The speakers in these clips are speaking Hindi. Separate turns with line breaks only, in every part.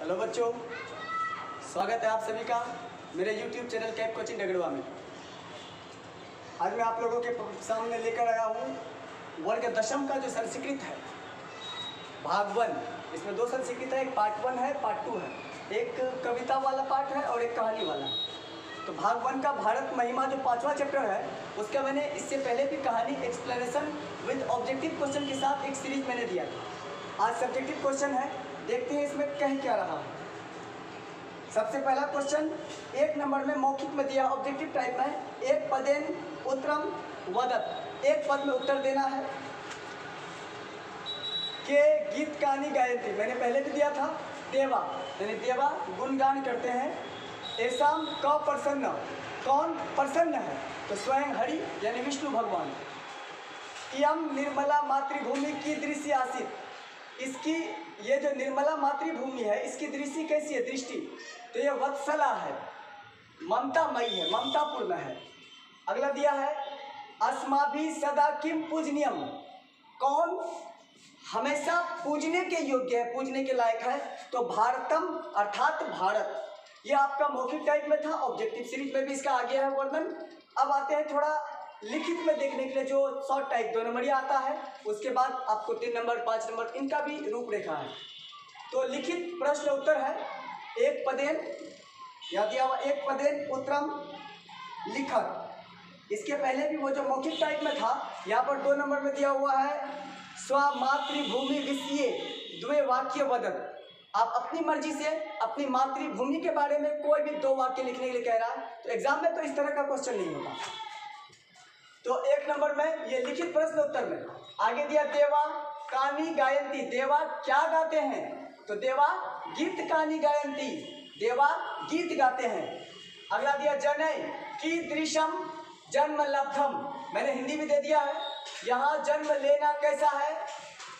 हेलो बच्चों, स्वागत है आप सभी का मेरे YouTube चैनल कैप कोचिंग डगड़वा में। आज मैं आप लोगों के सामने लेकर आया हूँ वर्ग दशम का जो संस्कृत है भाग 1। इसमें 2 संस्कृत है, एक पार्ट 1 है, पार्ट 2 है। एक कविता वाला पार्ट है और एक कहानी वाला। तो भाग 1 का भारत महिमा जो 5वां चैप्टर है उसका मैंने इससे पहले भी कहानी एक्सप्लेनेशन विद ऑब्जेक्टिव क्वेश्चन के साथ एक सीरीज मैंने दिया था। आज सब्जेक्टिव क्वेश्चन है, देखते हैं इसमें कह क्या रहा है। सबसे पहला क्वेश्चन 1 नंबर में मौखिक में दिया, ऑब्जेक्टिव टाइप में। एक पदेन उत्तरम वदत, एक पद में उत्तर देना है। के गीत कहानी गायत्री, मैंने पहले भी दिया था। देवा यानी देवा गुणगान करते हैं। ऐसाम क प्रसन्न, कौन प्रसन्न है? तो स्वयं हरि यानी विष्णु भगवान। इयम निर्मला मातृभूमि की दृश्य आसित, इसकी ये जो निर्मला मातृभूमि है इसकी दृष्टि कैसी है? दृष्टि तो ये वत्सला है, ममतामयी है, ममतापूर्ण है। अगला दिया है अस्माभि सदा किम पूजनीयम, कौन हमेशा पूजने के योग्य है, पूजने के लायक है? तो भारतम अर्थात भारत। ये आपका मौखिक टाइप में था, ऑब्जेक्टिव सीरीज में भी इसका आ गया है वर्णन। अब आते हैं थोड़ा लिखित में देखने के लिए, जो शॉर्ट टाइप 2 नंबरिया आता है। उसके बाद आपको 3 नंबर 5 नंबर इनका भी रूपरेखा है। तो लिखित प्रश्न उत्तर है एक पदेन, या दिया हुआ एक पदेन उत्तरम लिखत। इसके पहले भी वो जो मौखिक टाइप में था, यहाँ पर 2 नंबर में दिया हुआ है स्वमातृभूमि विषये द्वे वाक्य वदत। आप अपनी मर्जी से अपनी मातृभूमि के बारे में कोई भी 2 वाक्य लिखने के लिए कह रहा है। तो एग्जाम में तो इस तरह का क्वेश्चन नहीं होगा। तो 1 नंबर में ये लिखित प्रश्न उत्तर में आगे दिया देवा कहानी गायंती, देवा क्या गाते हैं? तो देवा गीत कहानी गायंती, देवा गीत गाते हैं। अगला दिया जनय की दृशम जन्म लब्धम, मैंने हिंदी में दे दिया है। यहाँ जन्म लेना कैसा है?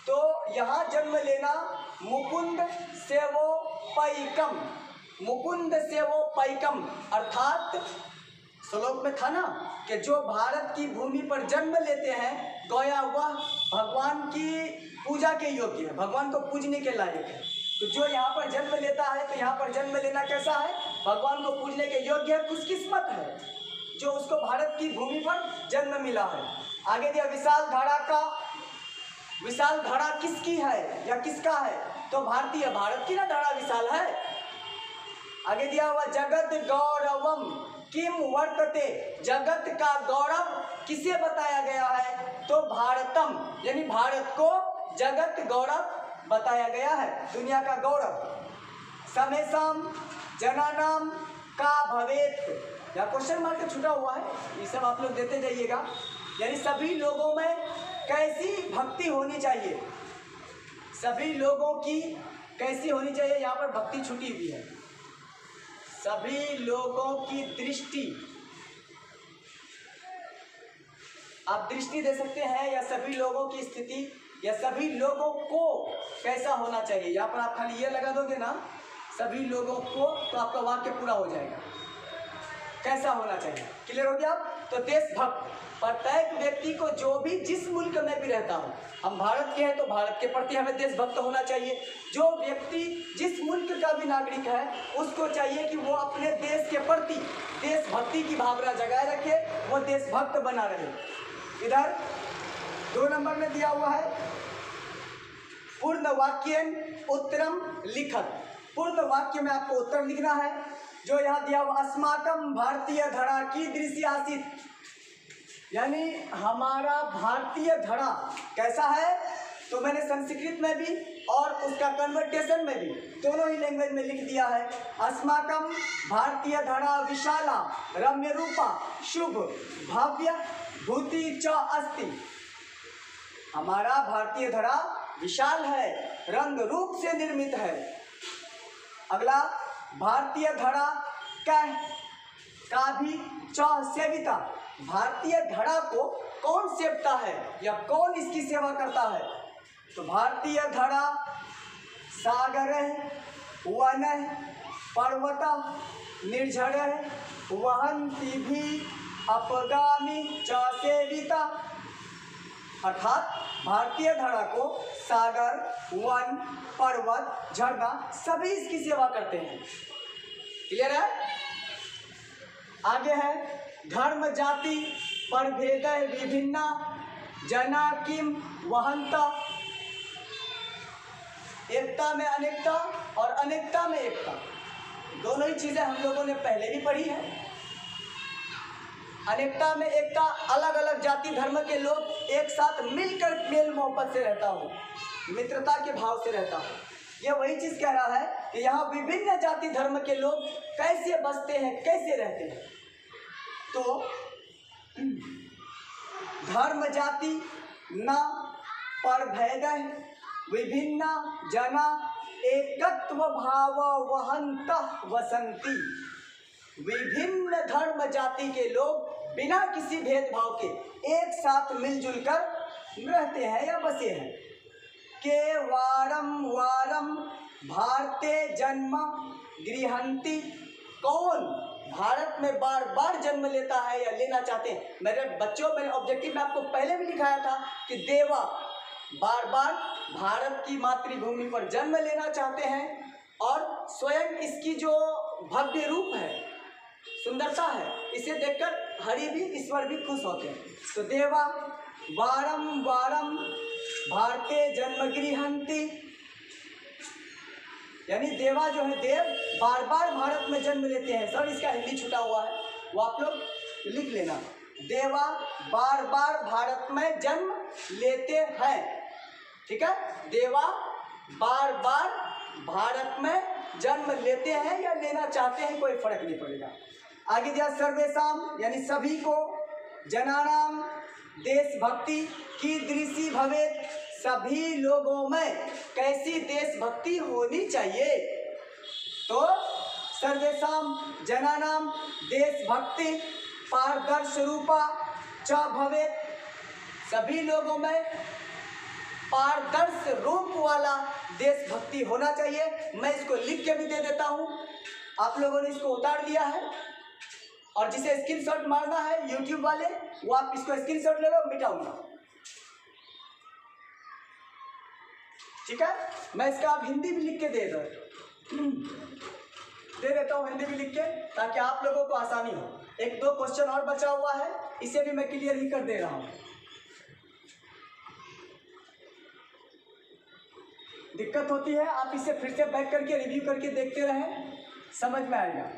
तो यहाँ जन्म लेना मुकुंद सेवो पैकम, मुकुंद सेवो पैकम अर्थात श्लोक में था ना कि जो भारत की भूमि पर जन्म लेते हैं गोया वह भगवान की पूजा के योग्य है, भगवान को पूजने के लायक है। तो जो यहाँ पर जन्म लेता है, तो यहाँ पर जन्म लेना कैसा है? भगवान को पूजने के योग्य है, खुशकिस्मत है जो उसको भारत की भूमि पर जन्म मिला है। आगे दिया विशाल धारा का, विशाल धारा किसकी है या किसका है? तो भारतीय, भारत की ना धारा विशाल है। आगे दिया हुआ जगत गौरवम किम वर्तते, जगत का गौरव किसे बताया गया है? तो भारतम यानी भारत को जगत गौरव बताया गया है, दुनिया का गौरव। समेशम जनानाम का भवेत, या क्वेश्चन मार्क का छूटा हुआ है, ये सब आप लोग देते जाइएगा। यानी सभी लोगों में कैसी भक्ति होनी चाहिए, सभी लोगों की कैसी होनी चाहिए? यहाँ पर भक्ति छूटी हुई है। सभी लोगों की दृष्टि, आप दृष्टि दे सकते हैं, या सभी लोगों की स्थिति, या सभी लोगों को कैसा होना चाहिए। यहाँ पर आप खाली ये लगा दोगे ना सभी लोगों को, तो आपका वाक्य पूरा हो जाएगा। कैसा होना चाहिए, क्लियर हो गया? तो देशभक्त प्रत्येक व्यक्ति को, जो भी जिस मुल्क में भी रहता हो, हम भारत के हैं तो भारत के प्रति हमें देशभक्त होना चाहिए। जो व्यक्ति जिस मुल्क का भी नागरिक है उसको चाहिए कि वो अपने देश के प्रति देशभक्ति की भावना जगाए रखे, वो देशभक्त बना रहे। इधर 2 नंबर में दिया हुआ है पूर्ण वाक्यन उत्तरम लिखत। पूर्ण वाक्य में आपको उत्तर लिखना है। जो यहाँ दिया हुआ अस्माकम भारतीय धरा की दृश्य आसित, यानी हमारा भारतीय धड़ा कैसा है? तो मैंने संस्कृत में भी और उसका कन्वर्टेशन में भी दोनों ही लैंग्वेज में लिख दिया है। अस्माकम भारतीय धड़ा विशाला रम्य रूपा शुभ भव्य भूति च अस्ति, हमारा भारतीय धड़ा विशाल है, रंग रूप से निर्मित है। अगला भारतीय धड़ा का भी च सेविता, भारतीय धड़ा को कौन सेवता है या कौन इसकी सेवा करता है? तो भारतीय धड़ा सागर वन पर्वत निर्झर वहंती भी अपगामी च सेविता, अर्थात भारतीय धरा को सागर, वन, पर्वत, झरना सभी इसकी सेवा करते हैं। क्लियर है? आगे है धर्म जाति प्रभेद विभिन्ना जना किम वहंता। एकता में अनेकता और अनेकता में एकता, दोनों ही चीजें हम लोगों ने पहले भी पढ़ी है। अनेकता में एकता, अलग अलग जाति धर्म के लोग एक साथ मिलकर मेल मोहब्बत से रहता हो, मित्रता के भाव से रहता हो। यह वही चीज कह रहा है कि यहाँ विभिन्न जाति धर्म के लोग कैसे बसते हैं, कैसे रहते हैं। तो धर्म जाति न परभेद विभिन्न जना एकत्व भाव वहंत वसंती। विभिन्न धर्म जाति के लोग बिना किसी भेदभाव के एक साथ मिलजुल कर रहते हैं या बसे हैं। के वारम वारम भारते जन्म गृहंती। कौन भारत में बार बार जन्म लेता है या लेना चाहते हैं। मेरे बच्चों, मैंने ऑब्जेक्टिव में आपको पहले भी दिखाया था कि देवा बार बार भारत की मातृभूमि पर जन्म लेना चाहते हैं और स्वयं इसकी जो भव्य रूप है, सुंदरता है, इसे देखकर हरि भी ईश्वर भी खुश होते हैं। तो देवा वारम वारम भारते जन्म गृहंती, यानी देवा जो है देव बार बार भारत में जन्म लेते हैं। सर इसका हिंदी छुटा हुआ है, वो आप लोग लिख लेना। देवा बार बार भारत में जन्म लेते हैं, ठीक है। देवा बार बार भारत में जन्म लेते हैं या लेना चाहते हैं, कोई फर्क नहीं पड़ेगा। आगे दिया सर्वेशाम, यानी सभी को, जनानाम देशभक्ति की दृष्टि भवेत। सभी लोगों में कैसी देशभक्ति होनी चाहिए। तो सर्वेशाम जनानाम देशभक्ति पारदर्श रूपा च भवेत। सभी लोगों में पारदर्श रूप वाला देशभक्ति होना चाहिए। मैं इसको लिख के भी दे देता हूँ, आप लोगों ने इसको उतार लिया है और जिसे स्क्रीनशॉट मारना है YouTube वाले, वो आप इसको स्क्रीनशॉट ले लो, मिटाऊंगा, ठीक है। मैं इसका आप हिंदी भी लिख के दे देता हूँ, हिंदी भी लिख के, ताकि आप लोगों को आसानी हो। एक दो क्वेश्चन और बचा हुआ है, इसे भी मैं क्लियर ही कर दे रहा हूँ। दिक्कत होती है, आप इसे फिर से बैक करके रिव्यू करके देखते रहें, समझ में आएगा।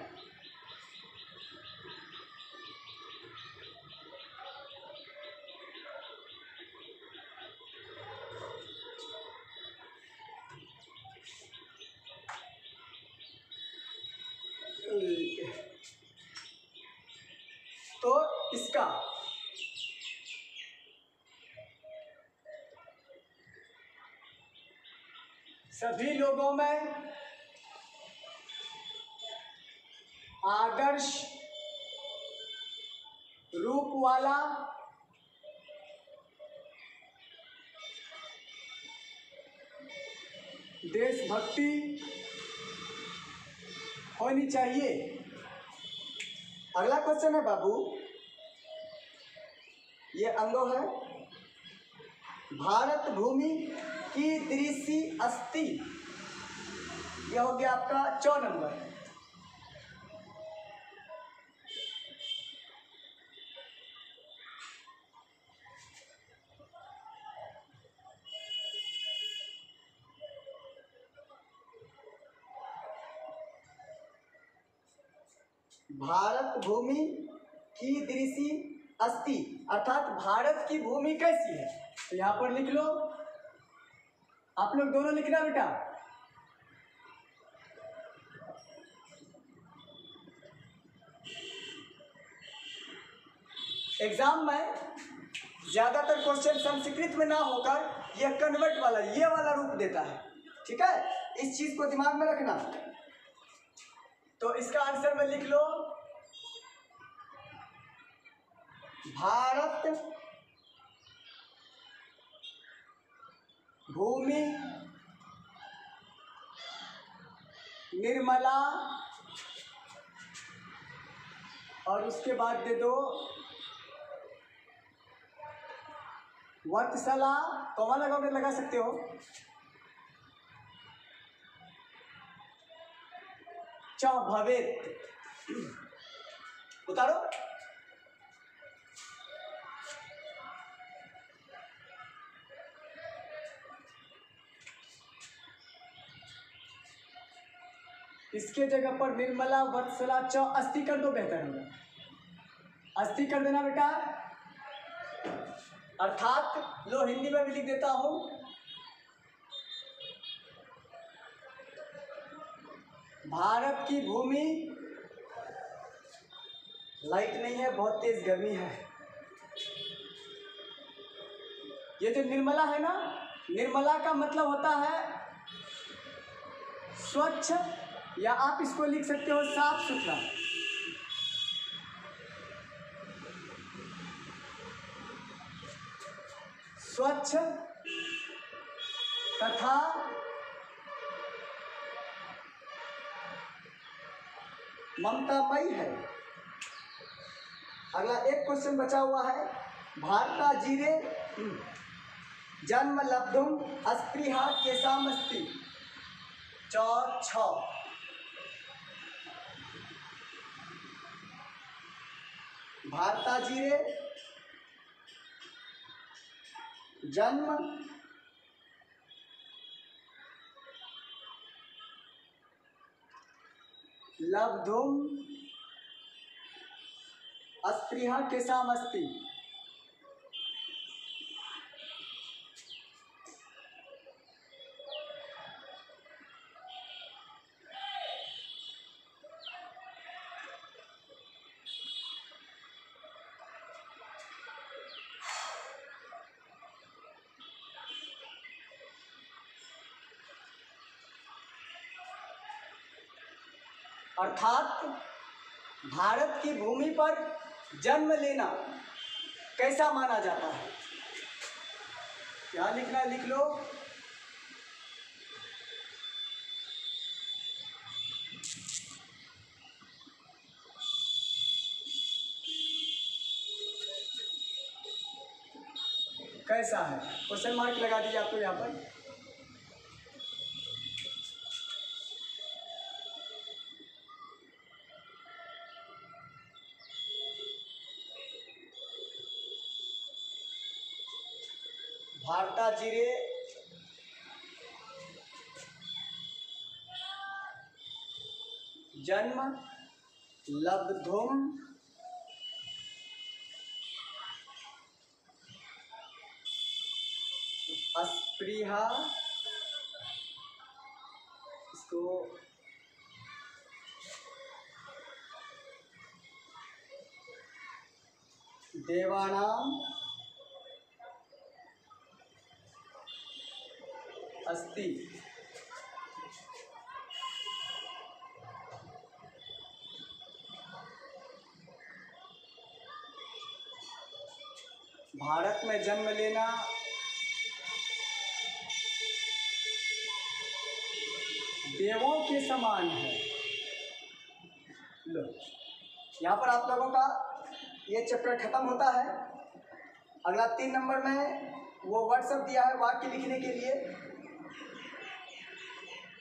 तो इसका सभी लोगों में आदर्श रूप वाला देशभक्ति होनी चाहिए। अगला क्वेश्चन है बाबू, ये अंगो है, भारत भूमि की दृषि अस्ति। यह हो गया आपका 4 नंबर। भारत भूमि की दृषि अस्ति, अर्थात भारत की भूमि कैसी है। तो यहाँ पर लिख लो, आप लोग दोनों लिखना बेटा। एग्जाम में ज्यादातर क्वेश्चन संस्कृत में ना होकर यह कन्वर्ट वाला, ये वाला रूप देता है, ठीक है। इस चीज को दिमाग में रखना। तो इसका आंसर में लिख लो, भारत भूमि निर्मला, और उसके बाद दे दो वर्तशाला कौमा लगाओगे लगा सकते हो। च भवेत, उतारो। इसके जगह पर निर्मला वर्तशाला च अस्थि कर दो, बेहतर होगा। अस्थि कर देना बेटा। अर्थात लो हिंदी में भी लिख देता हूं, भारत की भूमि, लाइट नहीं है, बहुत तेज गर्मी है। ये जो निर्मला है ना, निर्मला का मतलब होता है स्वच्छ, या आप इसको लिख सकते हो साफ सुथरा। स्वच्छ तथा ममतामयी है। अगला एक क्वेश्चन बचा हुआ है। भारता जीरे जन्म लब्धुम अस्पृहा केशामस्ति च छ। भारता जीरे जन्म लब्धुम अस्पृहा केशामस्ति। अर्थात भारत की भूमि पर जन्म लेना कैसा माना जाता है। क्या लिखना है लिख लो। कैसा है, क्वेश्चन मार्क लगा दीजिए आपको यहाँ पर। भारता जीरे जन्म लब्धुम अस्पृहा, इसको देवानाम अस्ति। भारत में जन्म लेना देवों के समान है। लो, यहाँ पर आप लोगों का ये चैप्टर खत्म होता है। अगला 3 नंबर में वो व्हाट्सएप दिया है वाक्य लिखने के लिए।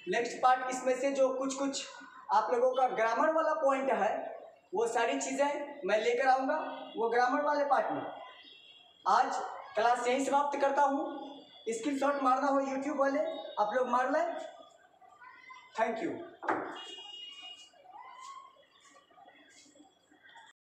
नेक्स्ट पार्ट इसमें से जो कुछ आप लोगों का ग्रामर वाला पॉइंट है, वो सारी चीज़ें मैं लेकर आऊँगा वो ग्रामर वाले पार्ट में। आज क्लास यहीं समाप्त करता हूँ। स्क्रीनशॉट मारना हो यूट्यूब वाले आप लोग मार लें। Thank you.